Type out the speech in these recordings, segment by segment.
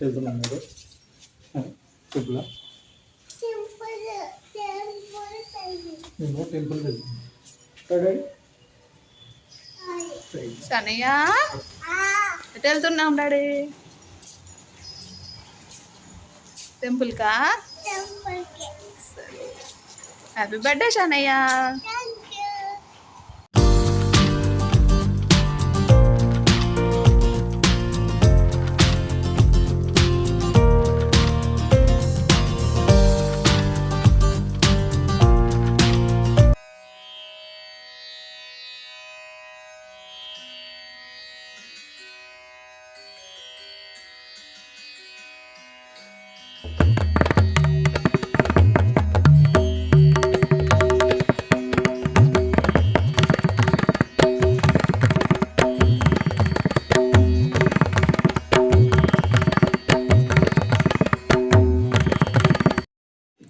వెళ్తున్నాం మీరు టెంపుల్ వెళ్తున్నాం. శనయ్య ఎటు వెళ్తున్నాం డాడీ? టెంపుల్ కా? Happy birthday Shanaya.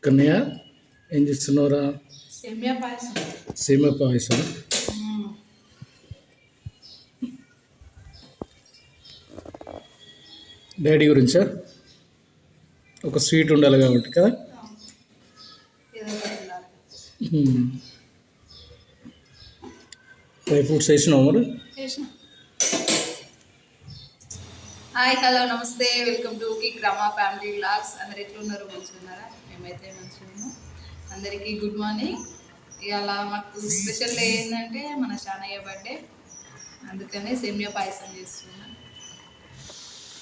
కన్నయ్య ఏం చేస్తున్నావురా? సేమియా పాయసం. సేమియా పాయసం. డాడీ గురించా? ఒక స్వీట్ ఉండాలి కాబట్టి కదా. డ్రై ఫ్రూట్స్ వేసినావు మరి? హాయ్, హలో, నమస్తే, welcome to kick Rama family vlogs. అందరు ఎట్లున్నారు? మంచిగా ఉన్నారా? మేమైతే మంచిగా ఉన్నాం. అందరికీ గుడ్ మార్నింగ్. ఇవాళ మాకు స్పెషల్ ఏంటంటే మన శానయ్య బర్త్డే, అందుకనే సేమియా పాయసం చేస్తున్నాం.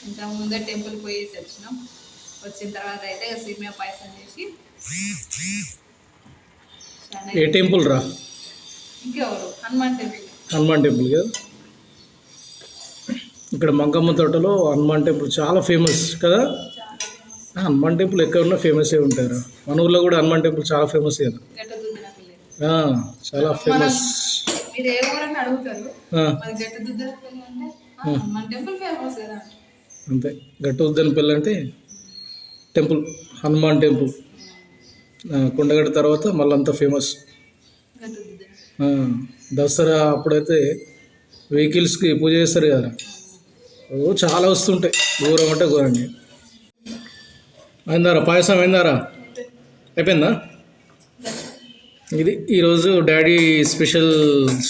ఇంత ముందే టెంపుల్ పోయేసి వచ్చినాం. వచ్చిన తర్వాత అయితే సేమియా పాయసం చేసి. ఏ టెంపుల్ రా? ఇంకెవరు? హనుమాన్ టెంపుల్. హనుమాన్ టెంపుల్ కదా. ఇక్కడ మంగమ్మ తోటలో హనుమాన్ టెంపుల్ చాలా ఫేమస్ కదా. హనుమాన్ టెంపుల్ ఎక్కడ ఉన్నా ఫేమసే ఉంటారు. మన ఊళ్ళో కూడా హనుమాన్ టెంపుల్ చాలా ఫేమస్ కదా. చాలా ఫేమస్. మీరు ఏ ఊరని అడుగుతారు, హనుమాన్ టెంపుల్ ఫేమస్ కదా. అంతే, గట్టుద్దనపల్లి అంటే టెంపుల్ హనుమాన్ టెంపుల్. కొండగట్టు తర్వాత మళ్ళీ అంతా ఫేమస్. దసరా అప్పుడైతే వెహికల్స్కి పూజ చేస్తారు కదా, చాలా వస్తుంటాయి. ఘోరం అంటే ఘోరండి. అయిందారా పాయసం? అయిందారా? అయిపోయిందా? ఇది ఈరోజు డాడీ స్పెషల్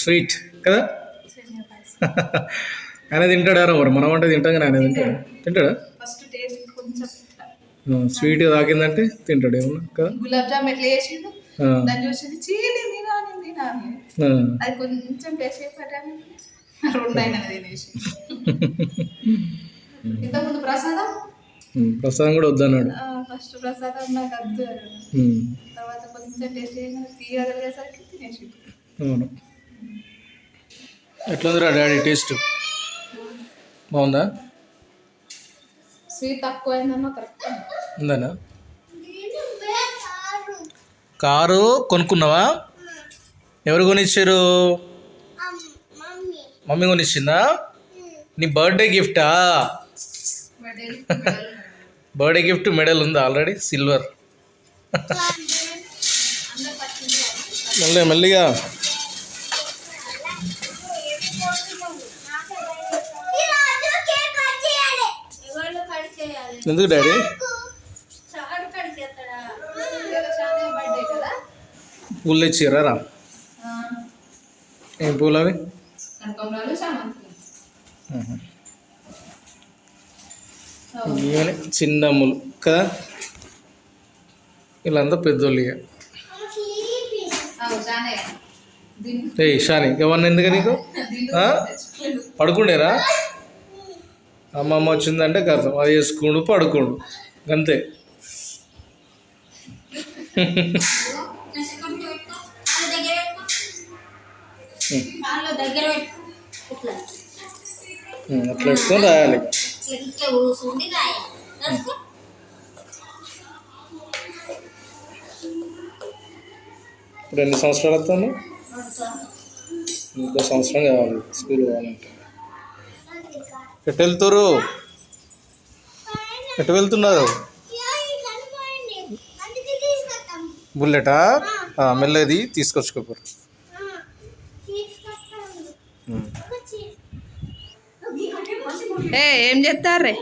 స్వీట్ కదా. ఆయన తింటాడారా మరి? మనం అంటే తింటాం కానీ ఆయన తింటాడా? స్వీట్ తాకిందంటే తింటాడు ఏమన్నా కదా. గులాబ్ జామ్ ఎట్లా చేసిండు దాన్ని చూసి చీని అది కొంచెం టేస్ట్ చేసి ఇంతకుముందు ప్రసాదం కూడా వద్దన్నాడు. ఫస్ట్ ప్రసాదం నాకు వద్దు, తర్వాత కొంచెం టేస్ట్ తీయగలిగేసరికి తినేసి. అవును. ఎట్లుందిరా డాడీ టేస్ట్? బాగుందా? స్వీట్ తక్కువ అయిందమ్మా. కరెక్ట్ ఉందనా? కారు కొనుక్కున్నావా? ఎవరు కొనిచ్చారు? మమ్మీ కొనిచ్చిందా? నీ బర్త్డే గిఫ్టా? బర్త్డే గిఫ్ట్ మెడల్ ఉందా ఆల్రెడీ? సిల్వర్. మెల్లిగా ఎందుకు డాడీ? పూలు తెచ్చిర్రా? ఏం పూలు అవి? చిన్నమ్ములు కదా. వీళ్ళంతా పెద్దోళ్ళు. ఇక షాని ఎవరిని ఎందుకు నీకు పడుకుండేరా? అమ్మమ్మ వచ్చిందంటే కథం అది వేసుకోండు పడుకోండు అంతే. అట్లా పెట్టుకొని రాయాలి. ఇప్పుడు ఎన్ని సంవత్సరాలు వస్తాను? ఇంకో సంవత్సరం కావాలి స్కూల్ పోవాలంటే. ఎటు వెళ్తారు? ఎటు వెళ్తున్నారు? బుల్లెటా? మెల్లది తీసుకొచ్చుకోపోరు. ఏం చేస్తారే?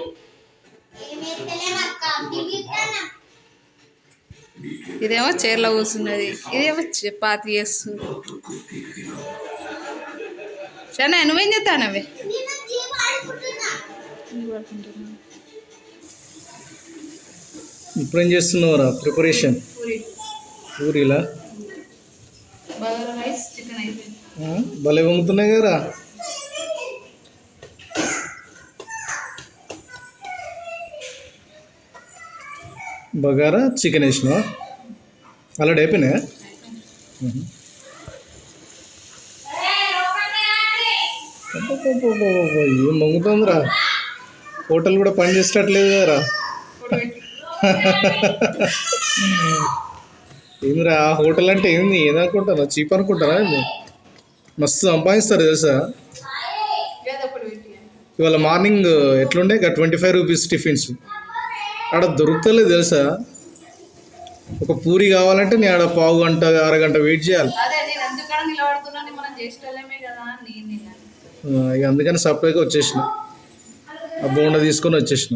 ఇదేమో చీరలో కూర్చున్నది, ఇదేమో చపాతి చేస్తుంది. సరే నువ్వేం చేస్తానవి? ఇప్పుడేం చేస్తున్నావురా ప్రిపరేషన్? పూరీలా భలే వంగుతున్నాయి కదరా. బగారా చికెన్ వేసినావా? అలాంటి అయిపోయినాయా? ఏం వంగుతుందిరా, హోటల్ కూడా పని చేసేటట్లేదు కదరా. ఏందిరా హోటల్ అంటే ఏంది, ఏదనుకుంటారా? చీప్ అనుకుంటారా? ఏంది మస్తు సంపాదిస్తారు తెలుసా. ఇవాళ మార్నింగ్ ఎట్లుండే 25 రూపీస్ టిఫిన్స్ ఆడ దొరుకుతలేదు తెలుసా. ఒక పూరి కావాలంటే నేను ఆడ పావు గంట అరగంట వెయిట్ చేయాలి. ఇక అందుకని సపరేట్గా వచ్చేసిన, ఆ బోండా తీసుకొని వచ్చేసిన.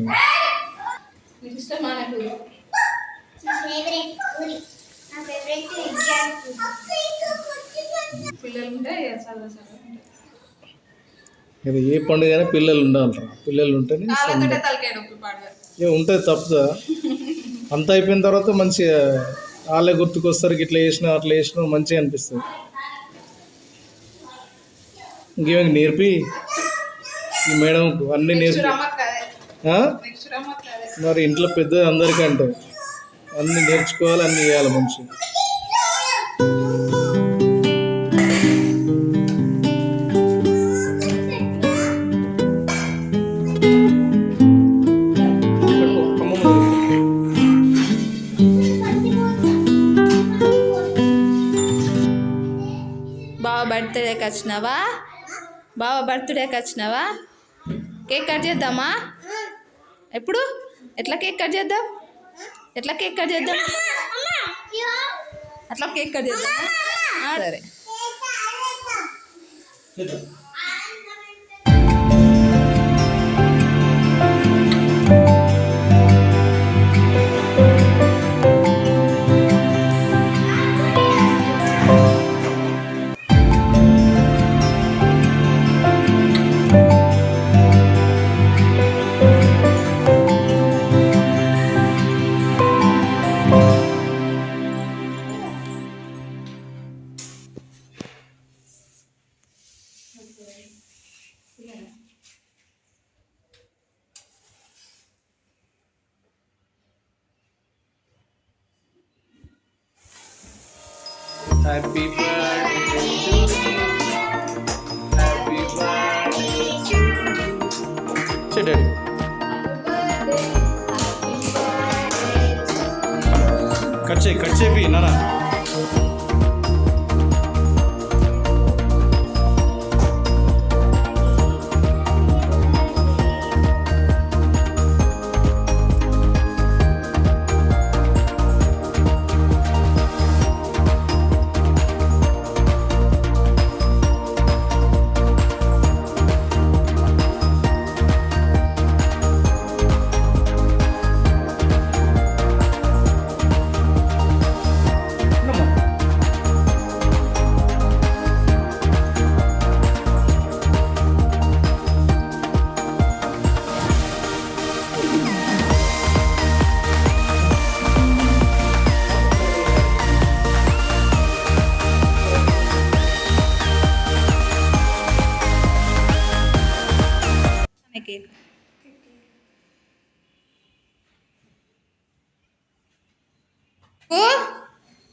ఇది ఏ పండుగ అయినా పిల్లలు ఉండాలి, పిల్లలు ఉంటేనే ఉంటుంది. తప్పుదా? అంత అయిపోయిన తర్వాత మంచిగా వాళ్ళే గుర్తుకొస్తారు, ఇట్లా చేసినా అట్లా చేసినా మంచిగా అనిపిస్తుంది. ఇంకేమైనా నేర్పి ఈ మేడం అన్నీ నేర్పి. మరి ఇంట్లో పెద్ద అందరికంటే అన్నీ నేర్చుకోవాలి, అన్నీ చేయాలి మంచిగా. బావ బర్త్డేకి వచ్చినావా? బావ బర్త్డేకి వచ్చినావా? కేక్ కట్ చేద్దామా? ఎప్పుడు? ఎట్లా కేక్ కట్ చేద్దాం? ఎట్లా కేక్ కట్ చేద్దాం? అట్లా కేక్ కట్ చేద్దామా? సరే. Happy birthday to you, happy birthday to you. Cut చేయి నానా. కేక్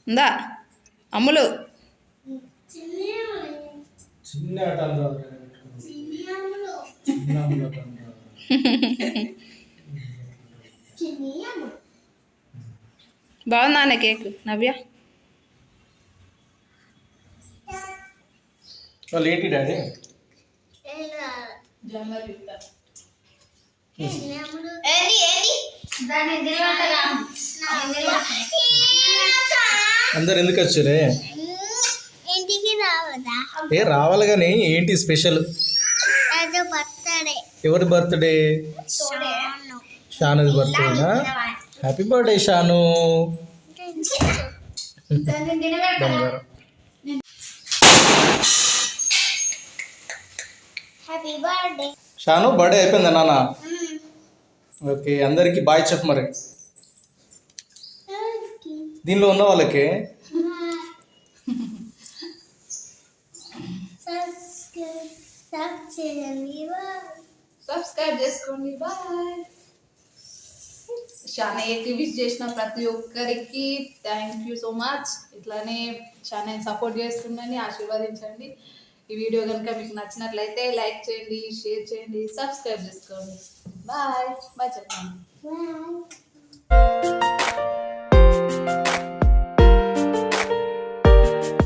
ఉందా అమ్ములు? బాగుందా అన్న కేక్? నవ్య వాళ్ళు ఏంటి డాడీ? అందరు ఎందుకు వచ్చారే? ఇంటికి రావదా? రావాలి కానీ ఏంటి స్పెషల్? అది బర్త్డే. ఎవరి బర్త్డే? షానుది బర్త్డేనా? Happy birthday Shanu. బంగారం. Happy birthday. షాను బర్త్డే అయిపోయిందా నాన్న? ఓకే, అందరికి బాయ్ చెప్పు మరి. దీనిలో ఉన్న వాళ్ళకి సబ్స్క్రైబ్ చేసుకోండి. బాయ్. షానయ్యకి విష్ చేసిన ప్రతి ఒక్కరికి థ్యాంక్ యూ సో మచ్. ఇట్లానే షానయ్య సపోర్ట్ చేస్తుందని ఆశీర్వదించండి. ఈ వీడియో కనుక మీకు నచ్చినట్లయితే లైక్ చేయండి, షేర్ చేయండి, సబ్స్క్రైబ్ చేసుకోండి. బాయ్ బాయ్ చెప్పండి. Bye.